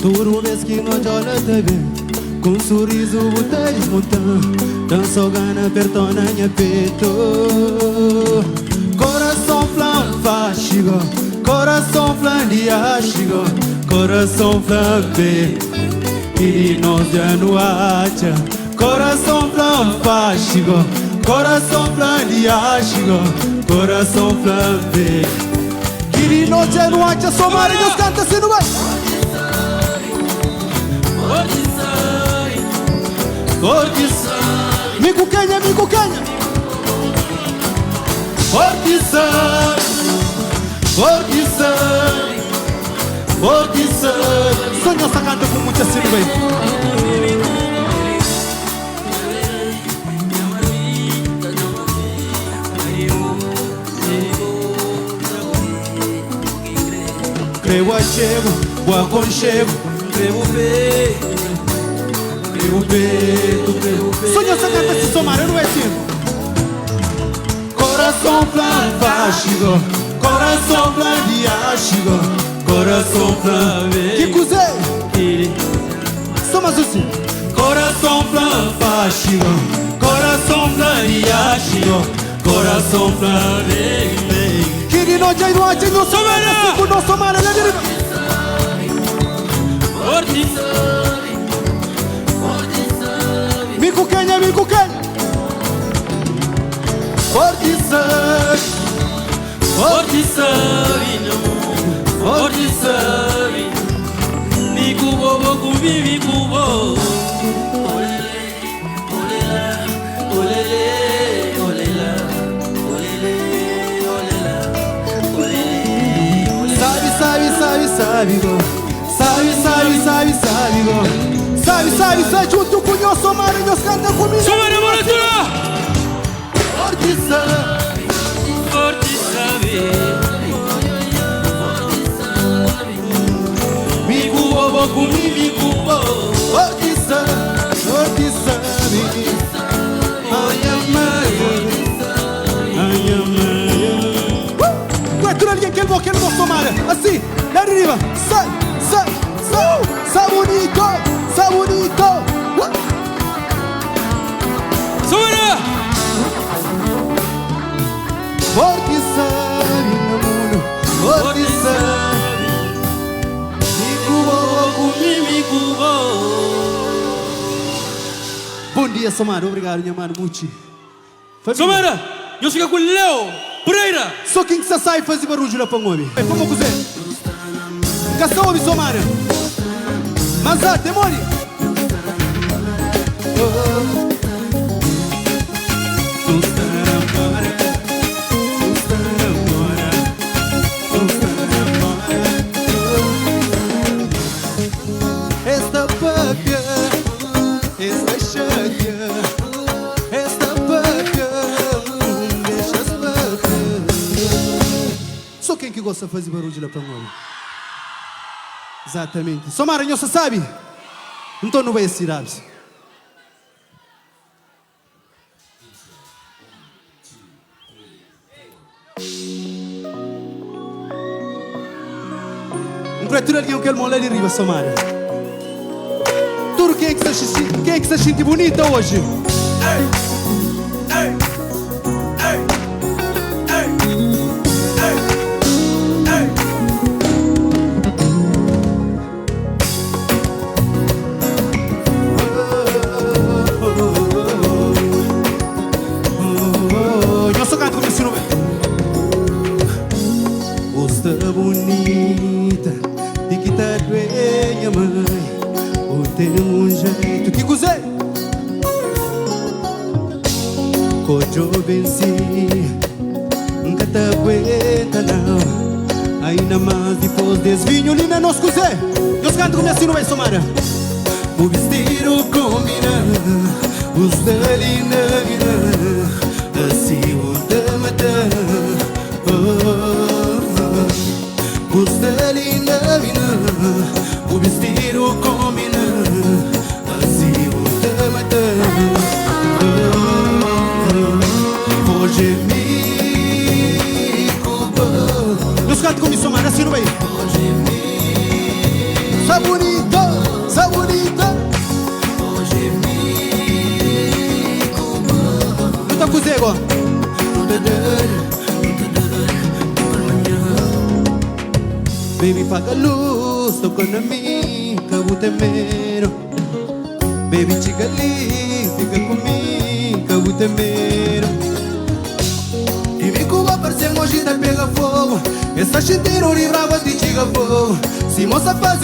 Suru vezi que não jola tebe com um sorriso botar desmontar dança gana pertona minha peito coração flan faz chegou coração flan dia chegou coração flan be e nós já no acha coração flan faz chegou coração flan dia chegou coração flan be e nós já no acha só maridos canta se não vai Miku Kenya, Miku Kenya. Fortisai, Fortisai, Fortisai. Sonho sacando com muita sirva. Creio a chego, o aconchego, creio bem. Sonho essa carta se somar, eu não é assim. Coração plan fástico, coração plan diástico, coração plan que cozei. Somos assim. Coração plan fástico, coração plan diástico, coração plan que de noite e noite não somar, não somar, Miku Kenya, Miku Kenya. Fortisai, Fortisai, Fortisai. Miku bobo kubi, Miku bobo. Olele, olele, olele, olele, olele. Sabe, sabe, sabe, sabe, go. Sabe, sabe, sabe, sabe, go. Sabe, sabe, sabe, junto com o Somara, nós canta comigo. Somara, bora tudo! Forte sabe, forte sabe. me cubo comigo, me cubo. Forte sabe, forte sabe. Ai, amai, ai, amai. Quatro ali, aquele bom Somara. Assim, lá de riba. Sai, sai, sai. Sai bonito. Sai bonito! Somara! Forte sabe, meu mundo, forte sabe. Me cubo, me cubo. Bom dia, Somara. Obrigado, minha mano, Muti. Somara! Eu fico com o Leo Pereira! Só quem que sai fazer barulho lá para o homem. Vamos cozer. Cação, homem, Somara. Mazar, demônio! Esta pápia, esta cháquia, esta pápia, deixa-se pápia. Só quem que gosta de fazer barulho lá para o homem. Exatamente. Somara, não se sabe? Então não vai estirar. Criatura alguém que ele mola de riba, Somara. Tudo quem é que se sente bonita hoje? Gosta bonita de que tá doendo, mãe. Ou tem jeito que gozei. Cojo venci, nunca te aguenta não. Ainda mais depois desvinho, linda nos gozei. Deus canta como assim não é, Somara. O vestido combina, os dali na assim o te matar. Gusta linda, o vestido combina, assim o te matar. Hoje me culpou. Nos cantos com Somara, assim não vai. Hoje me... Tá bonito. Baby, paga a luz, tô com a mim, cabo temero. Baby, chega ali, fica comigo, cabo temero. E vem com a parceira, hoje tá pega fogo. Essa chinteira, ori brava, te chega fogo. Se moça faz